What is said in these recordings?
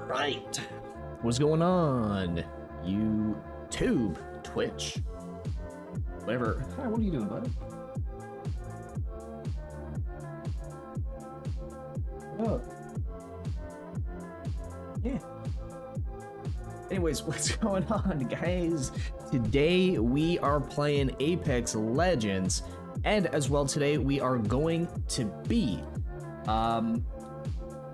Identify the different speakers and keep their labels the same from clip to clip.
Speaker 1: Right. What's going on? YouTube, Twitch, whatever. Hi, what are you doing, bud? Oh. Yeah. Anyways, what's going on, guys? Today we are playing Apex Legends, and as well today we are going to be,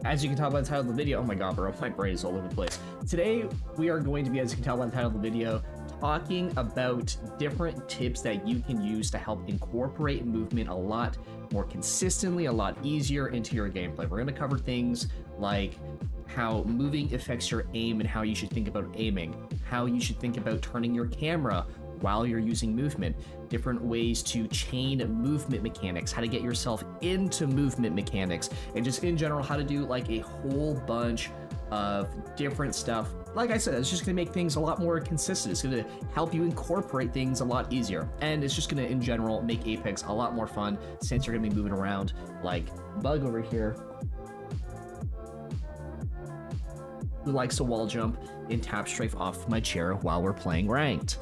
Speaker 1: as you can tell by the title of the video, oh my god, bro, my brain is all over the place. Today we are going to be, as you can tell by the title of the video, talking about different tips that you can use to help incorporate movement a lot more consistently, a lot easier into your gameplay. We're going to cover things like how moving affects your aim and how you should think about aiming, how you should think about turning your camera while you're using movement, different ways to chain movement mechanics, how to get yourself into movement mechanics, and just in general how to do like a whole bunch of different stuff. Like I said, it's just gonna make things a lot more consistent. It's gonna help you incorporate things a lot easier, and it's just gonna in general make Apex a lot more fun since you're gonna be moving around like Bug over here, who likes to wall jump and tap strafe off my chair while we're playing ranked.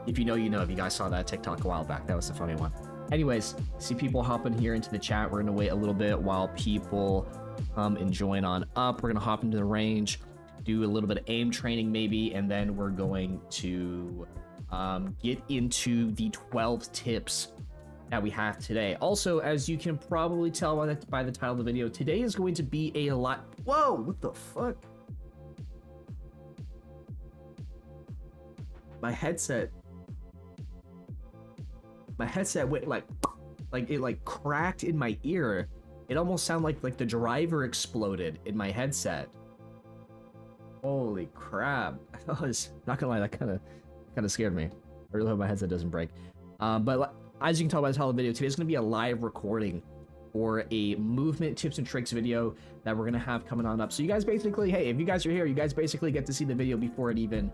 Speaker 1: If you know, you know. If you guys saw that TikTok a while back, that was a funny one. Anyways, see people hopping here into the chat. We're gonna wait a little bit while people come and join on up. We're gonna hop into the range, do a little bit of aim training maybe, and then we're going to get into the 12 tips that we have today. Also, as you can probably tell by the title of the video, today is going to be a lot. Whoa, what the fuck? My headset went like it cracked in my ear. It almost sounded like the driver exploded in my headset. Holy crap. I was not gonna lie, that kind of scared me. I really hope my headset doesn't break. But as you can tell by the title of the video, today's gonna be a live recording for a movement tips and tricks video that we're gonna have coming on up. So you guys basically, hey, if you guys are here, you guys basically get to see the video before it even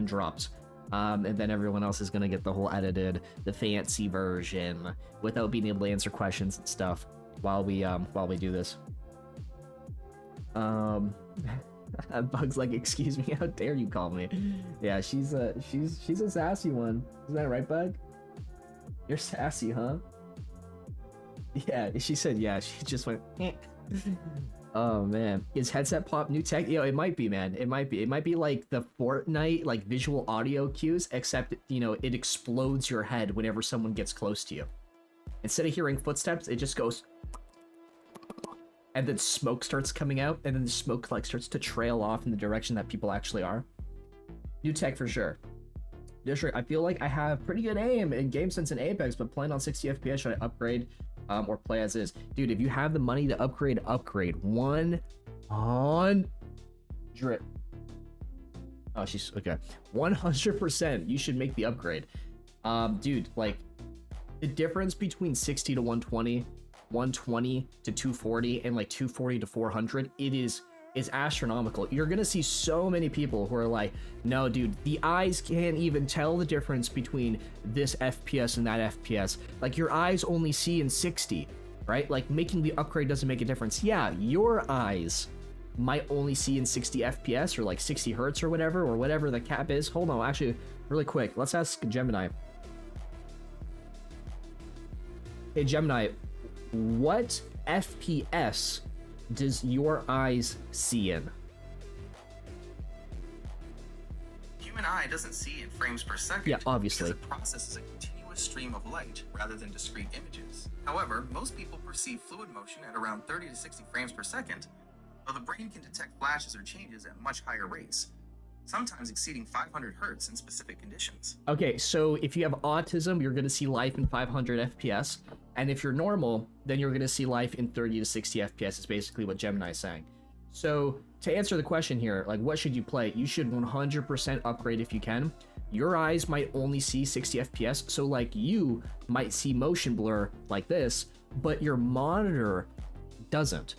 Speaker 1: drops. And then everyone else is gonna get the whole edited, the fancy version without being able to answer questions and stuff while we do this. Bug's like, excuse me, how dare you call me? Yeah, she's a sassy one. Isn't that right, Bug? You're sassy, huh? Yeah, she said yeah. She just went. Eh. Oh man, is headset pop new tech? Yo, it might be, man. It might be like the Fortnite like visual audio cues, except you know it explodes your head whenever someone gets close to you. Instead of hearing footsteps, it just goes, and then smoke starts coming out, and then the smoke like starts to trail off in the direction that people actually are. New tech for sure. I feel like I have pretty good aim in game sense in Apex, but playing on 60 FPS, should I upgrade or play as is? Dude, if you have the money to upgrade 100%. Oh, she's okay. 100%, you should make the upgrade. Dude, like the difference between 60 to 120, 120 to 240, and like 240 to 400, it is astronomical. You're gonna see so many people who are like, no dude, the eyes can't even tell the difference between this FPS and that FPS. Like your eyes only see in 60, right? Like making the upgrade doesn't make a difference. Yeah, your eyes might only see in 60 FPS or like 60 hertz or whatever the cap is. Hold on, actually, really quick, let's ask Gemini. Hey Gemini, what FPS does your eyes see in?
Speaker 2: Human eye doesn't see in frames per second.
Speaker 1: Yeah, obviously.
Speaker 2: Because it processes a continuous stream of light rather than discrete images. However, most people perceive fluid motion at around 30 to 60 frames per second, though the brain can detect flashes or changes at much higher rates, sometimes exceeding 500 hertz in specific conditions.
Speaker 1: Okay, so if you have autism, you're gonna see life in 500 FPS. And if you're normal, then you're gonna see life in 30 to 60 FPS is basically what Gemini is saying. So to answer the question here, like what should you play? You should 100% upgrade if you can. Your eyes might only see 60 FPS, so like you might see motion blur like this, but your monitor doesn't.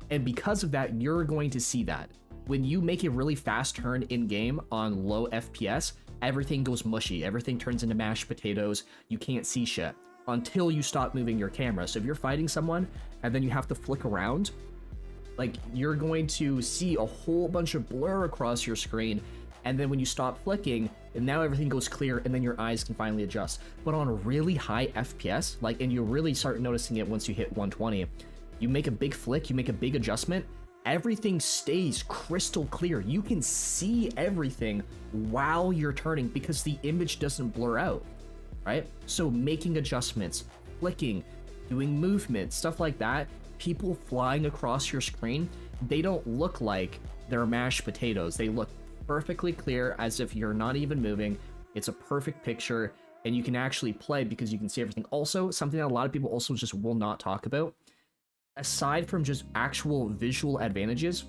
Speaker 1: And because of that, you're going to see that. When you make a really fast turn in game on low FPS, everything goes mushy, everything turns into mashed potatoes, you can't see shit until you stop moving your camera. So if you're fighting someone and then you have to flick around, Like, you're going to see a whole bunch of blur across your screen, and then when you stop flicking, and now everything goes clear, and then your eyes can finally adjust. But on a really high FPS, like, and you really start noticing it once you hit 120, you make a big flick, you make a big adjustment, everything stays crystal clear. You can see everything while you're turning because the image doesn't blur out, right? So making adjustments, flicking, doing movement, stuff like that, people flying across your screen, they don't look like they're mashed potatoes. They look perfectly clear as if you're not even moving. It's a perfect picture, and you can actually play because you can see everything. Also, something that a lot of people also just will not talk about, aside from just actual visual advantages,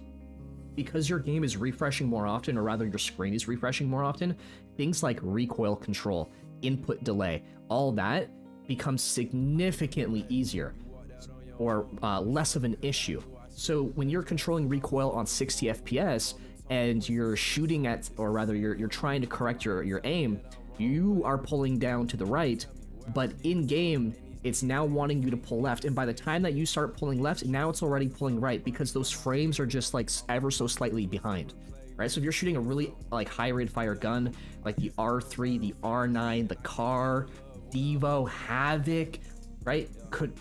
Speaker 1: because your game is refreshing more often, or rather your screen is refreshing more often, things like recoil control, input delay, all that becomes significantly easier or less of an issue. So when you're controlling recoil on 60 FPS and you're shooting at, or rather you're trying to correct your aim, you are pulling down to the right, but in game it's now wanting you to pull left, and by the time that you start pulling left, now it's already pulling right because those frames are just like ever so slightly behind, right? So if you're shooting a really like high rate of fire gun like the R3, the R9, the Car, Devo, Havoc, right?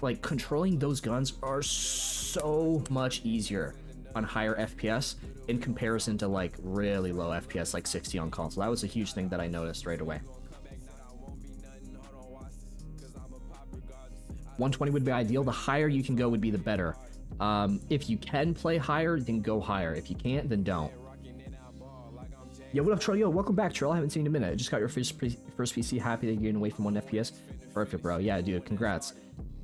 Speaker 1: Like controlling those guns are so much easier on higher FPS in comparison to like really low FPS like 60 on console. That was a huge thing that I noticed right away. 120 would be ideal. The higher you can go would be the better. If you can play higher, then go higher. If you can't, then don't. Yo, what up, Troll? Yo, welcome back, Troll. I haven't seen you in a minute. I just got your first PC. Happy that you're getting away from 1 FPS. Perfect, bro. Yeah, dude, congrats.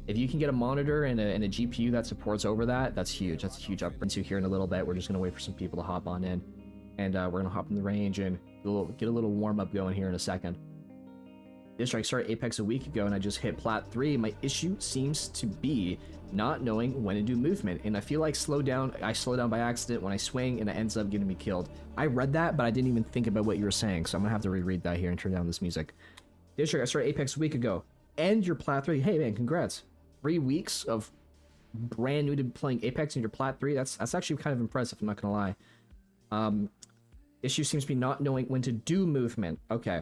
Speaker 1: If you can get a monitor and a GPU that supports over that, that's huge. That's a huge upgrade. So here in a little bit, we're just gonna wait for some people to hop on in, and we're gonna hop in the range and get a little warm up going here in a second. This strike started Apex a week ago, and I just hit Plat 3. My issue seems to be not knowing when to do movement, and I feel like I slow down by accident when I swing, and it ends up getting me killed. I read that, but I didn't even think about what you were saying, so I'm gonna have to reread that here and turn down this music. This strike I started Apex a week ago, and your Plat 3. Hey man, congrats. 3 weeks of brand new to playing Apex and your Plat 3. That's actually kind of impressive, I'm not gonna lie. Issue seems to be not knowing when to do movement. Okay.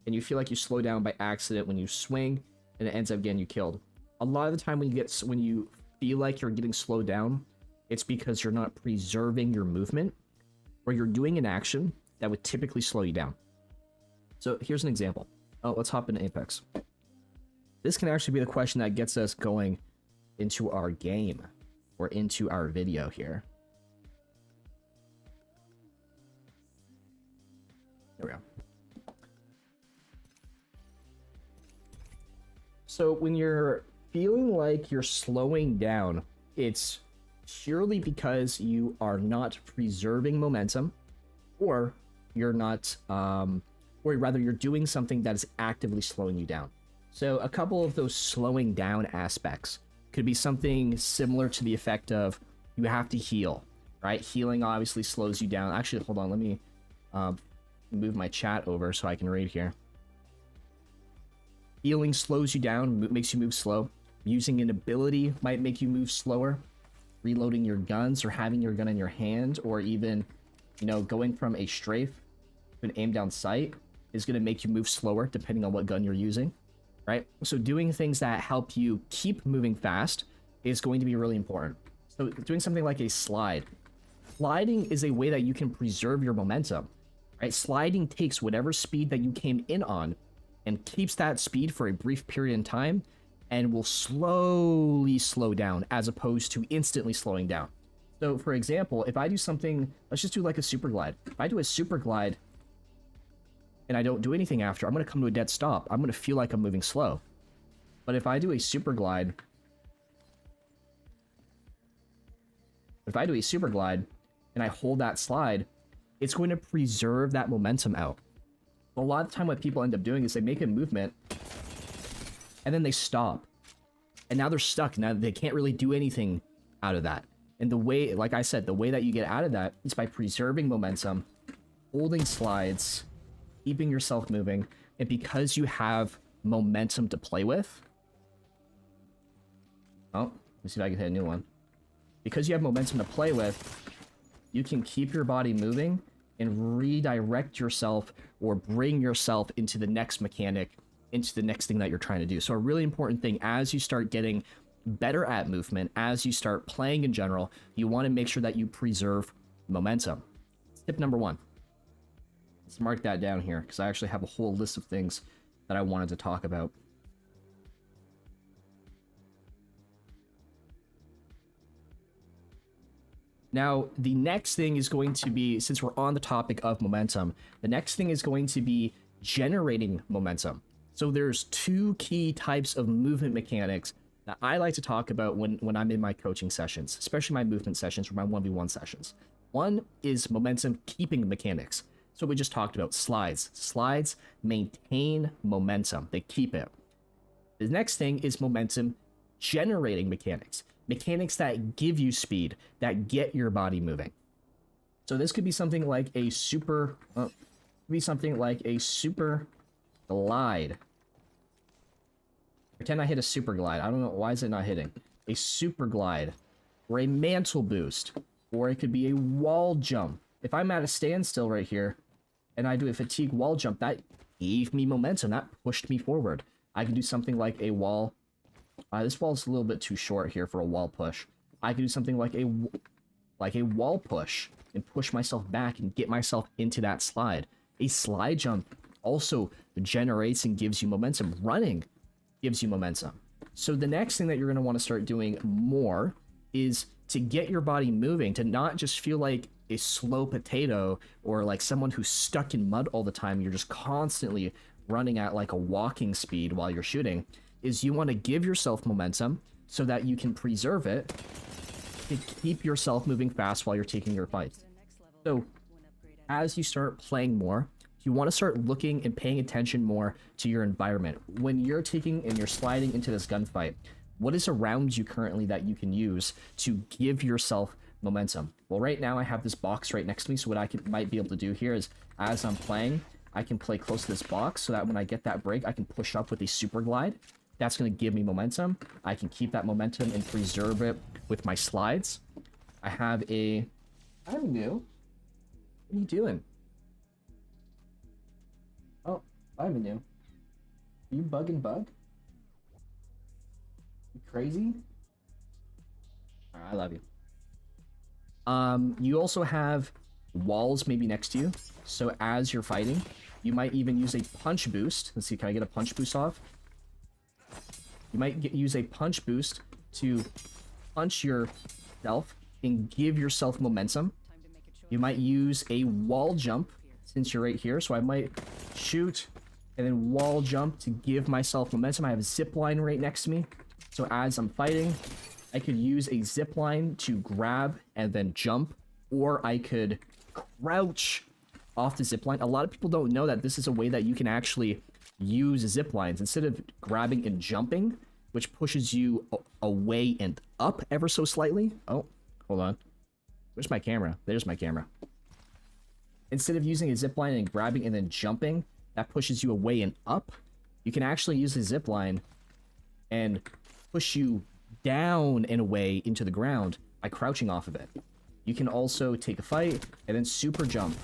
Speaker 1: And you feel like you slow down by accident when you swing, and it ends up getting you killed. A lot of the time when you feel like you're getting slowed down, it's because you're not preserving your movement, or you're doing an action that would typically slow you down. So here's an example. Oh, let's hop into Apex. This can actually be the question that gets us going into our game, or into our video here. There we go. So when you're feeling like you're slowing down, it's purely because you are not preserving momentum, or you're not, or rather you're doing something that is actively slowing you down. So a couple of those slowing down aspects could be something similar to the effect of you have to heal, right? Healing obviously slows you down. Actually, hold on, let me move my chat over so I can read here. Healing slows you down, makes you move slow. Using an ability might make you move slower. Reloading your guns, or having your gun in your hand, or even, you know, going from a strafe to an aim down sight is going to make you move slower depending on what gun you're using, right? So doing things that help you keep moving fast is going to be really important. So doing something like a slide. Sliding is a way that you can preserve your momentum, right? Sliding takes whatever speed that you came in on and keeps that speed for a brief period in time, and will slowly slow down as opposed to instantly slowing down. So for example, if I do something, let's just do like a super glide. If I do a super glide and I don't do anything after, I'm going to come to a dead stop. I'm going to feel like I'm moving slow. But if I do a super glide, and I hold that slide, it's going to preserve that momentum out. A lot of the time what people end up doing is they make a movement and then they stop, and now they're stuck. Now they can't really do anything out of that. And the way, like I said, the way that you get out of that is by preserving momentum, holding slides, keeping yourself moving, and because you have momentum to play with. Oh, let me see if I can hit a new one. because you have momentum to play with, you can keep your body moving and redirect yourself or bring yourself into the next mechanic, into the next thing that you're trying to do. So a really important thing as you start getting better at movement, as you start playing in general, you want to make sure that you preserve momentum. Tip number 1. Let's mark that down here because I actually have a whole list of things that I wanted to talk about. Now, the next thing is going to be, since we're on the topic of momentum, the next thing is going to be generating momentum. So there's 2 key types of movement mechanics that I like to talk about when I'm in my coaching sessions, especially my movement sessions or my 1v1 sessions. One is momentum keeping mechanics. So we just talked about slides. Slides maintain momentum. They keep it. The next thing is momentum generating mechanics. Mechanics that give you speed, that get your body moving. So this could be something like a super glide. Pretend I hit a super glide. I don't know, why is it not hitting? A super glide, or a mantle boost, or it could be a wall jump. If I'm at a standstill right here, and I do a fatigue wall jump, that gave me momentum, that pushed me forward. I can do something like a wall. This wall is a little bit too short here for a wall push. I can do something like a wall push and push myself back and get myself into that slide. A slide jump also generates and gives you momentum. Running gives you momentum. So the next thing that you're going to want to start doing more is to get your body moving, to not just feel like a slow potato or like someone who's stuck in mud all the time. You're just constantly running at like a walking speed while you're shooting. Is you want to give yourself momentum so that you can preserve it to keep yourself moving fast while you're taking your fights. So as you start playing more, you want to start looking and paying attention more to your environment. When you're taking and you're sliding into this gunfight, what is around you currently that you can use to give yourself momentum? Well, right now I have this box right next to me, so what I might be able to do here is, as I'm playing, I can play close to this box so that when I get that break, I can push up with a super glide. That's going to give me momentum. I can keep that momentum and preserve it with my slides. I have a... I'm new. What are you doing? Oh, I'm new. Are you bugging bug? You crazy? Alright, I love you. You also have walls maybe next to you. So as you're fighting, you might even use a punch boost. Let's see, can I get a punch boost off? You might use a punch boost to punch yourself and give yourself momentum. You might use a wall jump since you're right here. So I might shoot and then wall jump to give myself momentum. I have a zip line right next to me. So as I'm fighting, I could use a zip line to grab and then jump, or I could crouch off the zip line. A lot of people don't know that this is a way that you can actually use zip lines instead of grabbing and jumping, which pushes you away and up ever so slightly. Oh, hold on. Where's my camera? There's my camera. Instead of using a zip line and grabbing and then jumping, that pushes you away and up. You can actually use a zip line and push you down and away into the ground by crouching off of it. You can also take a fight and then super jump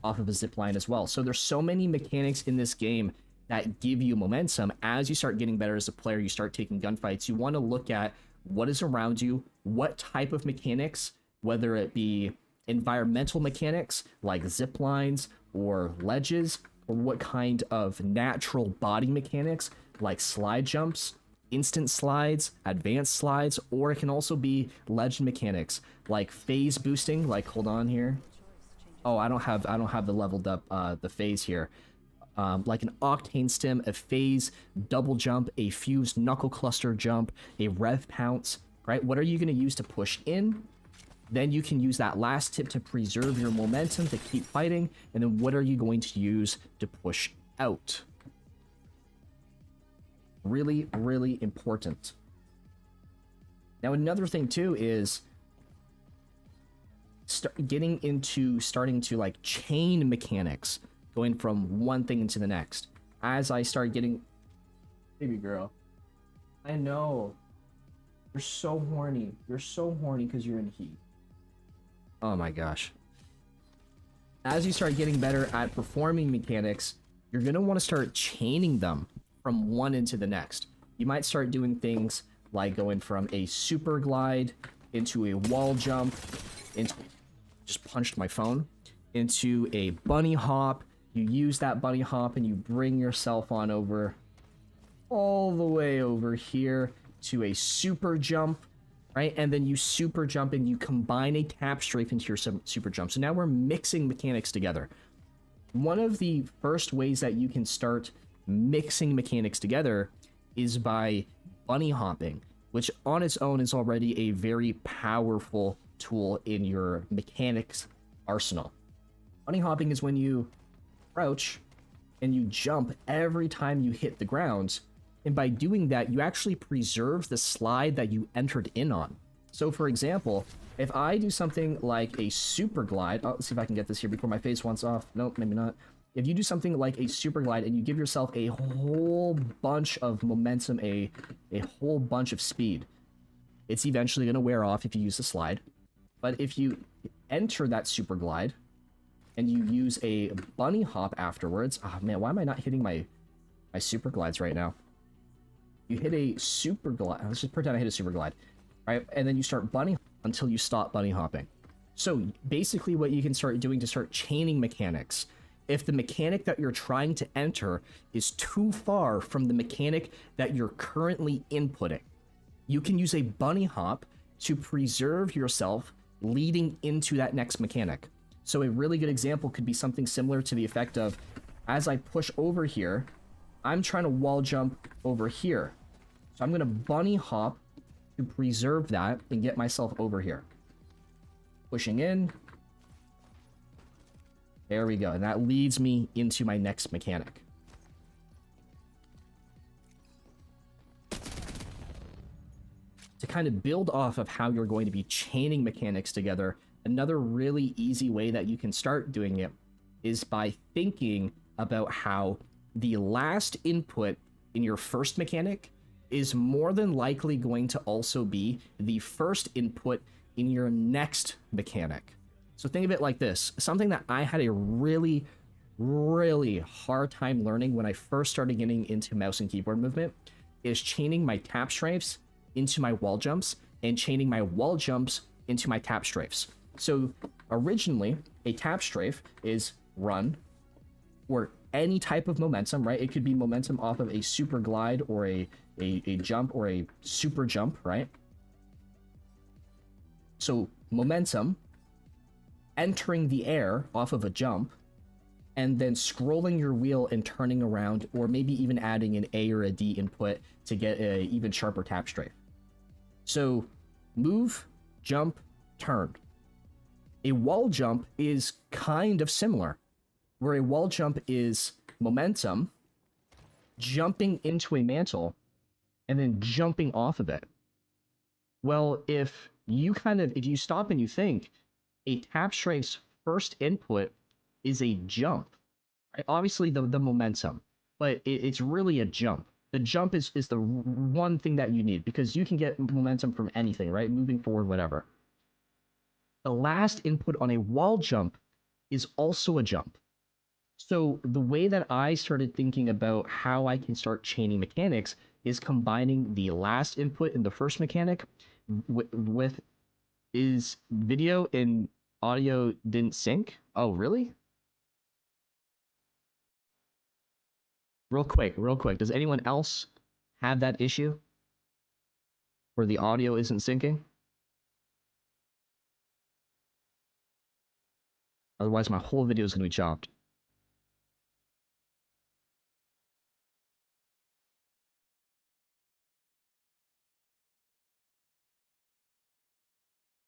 Speaker 1: off of a zip line as well. So there's so many mechanics in this game that give you momentum. As you start getting better as a player, you start taking gunfights, you want to look at what is around you, what type of mechanics, whether it be environmental mechanics like zip lines or ledges, or what kind of natural body mechanics like slide jumps, instant slides, advanced slides, or it can also be ledge mechanics like phase boosting. Like, hold on here. Oh, I don't have the leveled up the phase here. Like an octane stem, a phase double jump, a fused knuckle cluster jump, a rev pounce, right? What are you going to use to push in? Then you can use that last tip to preserve your momentum to keep fighting. And then what are you going to use to push out? Really, really important. Now, another thing too is starting to like chain mechanics, going from one thing into the next. As I start getting... Baby girl. I know. You're so horny. You're so horny because you're in heat. Oh my gosh. As you start getting better at performing mechanics, you're going to want to start chaining them from one into the next. You might start doing things like going from a super glide into a wall jump, into just punched my phone, into a bunny hop. You use that bunny hop and you bring yourself on over all the way over here to a super jump, right? And then you super jump and you combine a tap strafe into your super jump. So now we're mixing mechanics together. One of the first ways that you can start mixing mechanics together is by bunny hopping, which on its own is already a very powerful tool in your mechanics arsenal. Bunny hopping is when you crouch and you jump every time you hit the ground, and by doing that you actually preserve the slide that you entered in on. So for example, if I do something like a super glide, let's see if I can get this here before my face wants off. Nope, maybe not. If you do something like a super glide and you give yourself a whole bunch of momentum, a whole bunch of speed, it's eventually going to wear off if you use the slide. But if you enter that super glide and you use a bunny hop afterwards, oh man, why am I not hitting my super glides right now? You hit a super glide. Let's just pretend I hit a super glide, right? And then you start bunny until you stop bunny hopping. So basically what you can start doing to start chaining mechanics, if the mechanic that you're trying to enter is too far from the mechanic that you're currently inputting, you can use a bunny hop to preserve yourself leading into that next mechanic. So a really good example could be something similar to the effect of, as I push over here, I'm trying to wall jump over here. So I'm going to bunny hop to preserve that and get myself over here. Pushing in. There we go. And that leads me into my next mechanic. To kind of build off of how you're going to be chaining mechanics together, another really easy way that you can start doing it is by thinking about how the last input in your first mechanic is more than likely going to also be the first input in your next mechanic. So think of it like this. Something that I had a really hard time learning when I first started getting into mouse and keyboard movement is chaining my tap strafes into my wall jumps and chaining my wall jumps into my tap strafes. So originally, a tap strafe is run or any type of momentum, right? It could be momentum off of a super glide or a jump or a super jump, right? So momentum entering the air off of a jump and then scrolling your wheel and turning around, or maybe even adding an A or a D input to get an even sharper tap strafe. So move, jump, turn. A wall jump is kind of similar, where a wall jump is momentum, jumping into a mantle, and then jumping off of it. Well, if you stop and you think, a tap strafe's first input is a jump, right? Obviously the momentum, but it's really a jump. The jump is the one thing that you need, because you can get momentum from anything, right? Moving forward, whatever. The last input on a wall jump is also a jump. So the way that I started thinking about how I can start chaining mechanics is combining the last input in the first mechanic with is video and audio didn't sync. Oh, really? Real quick. Does anyone else have that issue where the audio isn't syncing? Otherwise, my whole video is going to be chopped.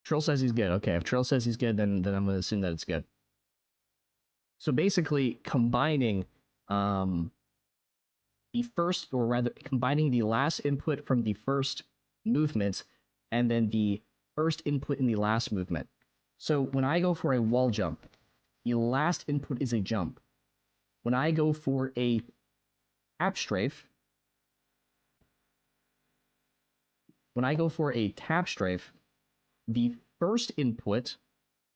Speaker 1: Trill says he's good. Okay, if Trill says he's good, then I'm going to assume that it's good. So basically, combining the first, or rather, combining the last input from the first movement and then the first input in the last movement. So when I go for a wall jump, the last input is a jump. When I go for a tap strafe, when I go for a tap strafe, the first input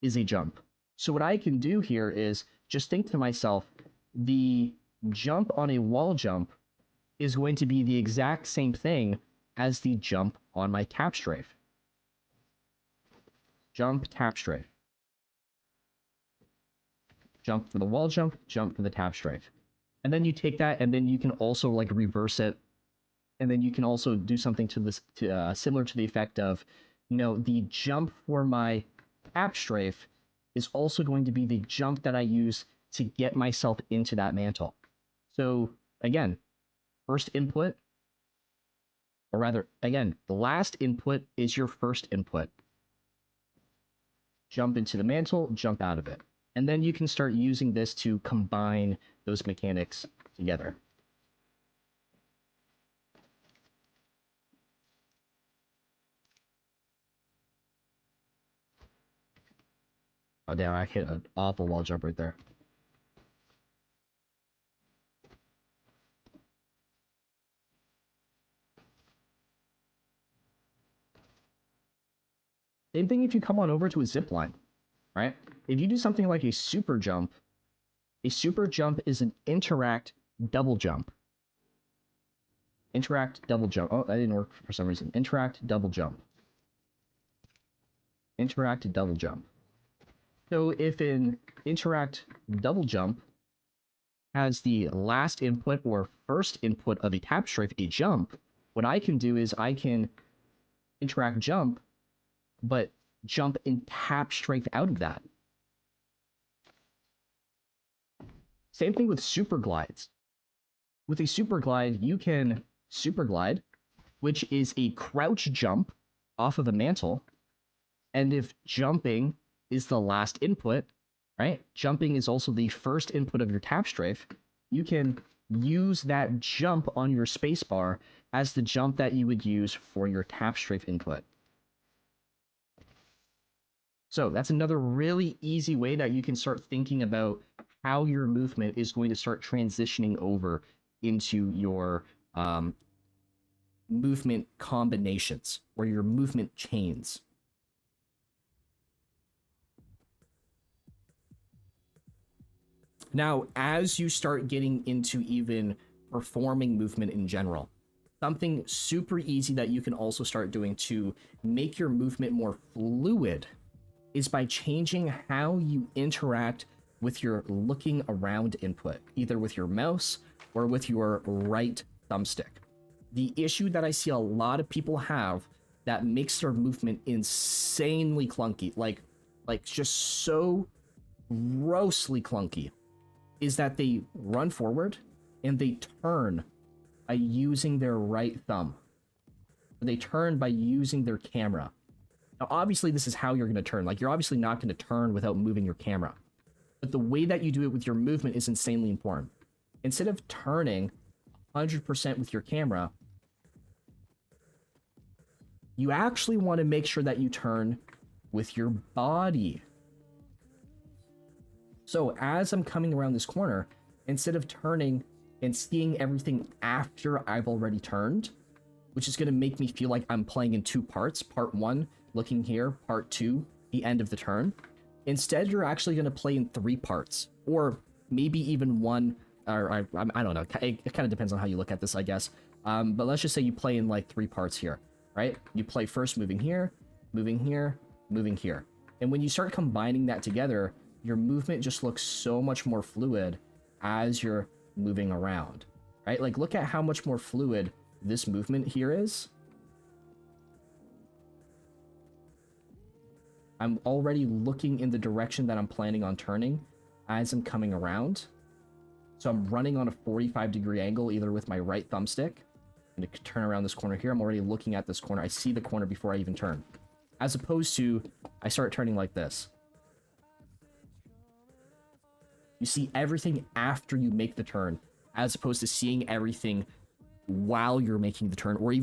Speaker 1: is a jump. So what I can do here is just think to myself, the jump on a wall jump is going to be the exact same thing as the jump on my tap strafe. Jump, tap strafe. Jump for the wall jump, jump for the tap strafe. And then you take that, and then you can also like reverse it, and then you can also do something to this, similar to the effect of, you know, the jump for my tap strafe is also going to be the jump that I use to get myself into that mantle. So again, first input, or rather, again, the last input is your first input. Jump into the mantle, jump out of it. And then you can start using this to combine those mechanics together. Oh damn, I hit an awful wall jump right there. Same thing if you come on over to a zip line, right? If you do something like a super jump is an interact double jump. Interact double jump. Oh, that didn't work for some reason. Interact double jump. Interact double jump. So if an interact double jump has the last input or first input of a tap strafe, a jump, what I can do is I can interact jump, but jump and tap strafe out of that. Same thing with super glides. With a super glide, you can super glide, which is a crouch jump off of a mantle. And if jumping is the last input, right? Jumping is also the first input of your tap strafe. You can use that jump on your spacebar as the jump that you would use for your tap strafe input. So that's another really easy way that you can start thinking about how your movement is going to start transitioning over into your movement combinations or your movement chains. Now, as you start getting into even performing movement in general, something super easy that you can also start doing to make your movement more fluid is by changing how you interact with your looking around input, either with your mouse or with your right thumbstick. The issue that I see a lot of people have that makes their movement insanely clunky, like just so grossly clunky, is that they run forward and they turn by using their right thumb. They turn by using their camera. Now, obviously, this is how you're going to turn. Like, you're obviously not going to turn without moving your camera. But the way that you do it with your movement is insanely important. Instead of turning 100% with your camera, you actually want to make sure that you turn with your body. So as I'm coming around this corner, instead of turning and seeing everything after I've already turned, which is going to make me feel like I'm playing in two parts, part one, looking here, part two, the end of the turn, instead you're actually going to play in three parts, or maybe even one, or I don't know, it kind of depends on how you look at this, I guess, but let's just say you play in like three parts here, right? You play first moving here, moving here, moving here, and when you start combining that together, your movement just looks so much more fluid as you're moving around, right? Like, look at how much more fluid this movement here is. I'm already looking in the direction that I'm planning on turning as I'm coming around. So I'm running on a 45-degree angle, either with my right thumbstick. I'm going to turn around this corner here. I'm already looking at this corner. I see the corner before I even turn. As opposed to, I start turning like this. You see everything after you make the turn, as opposed to seeing everything while you're making the turn, or even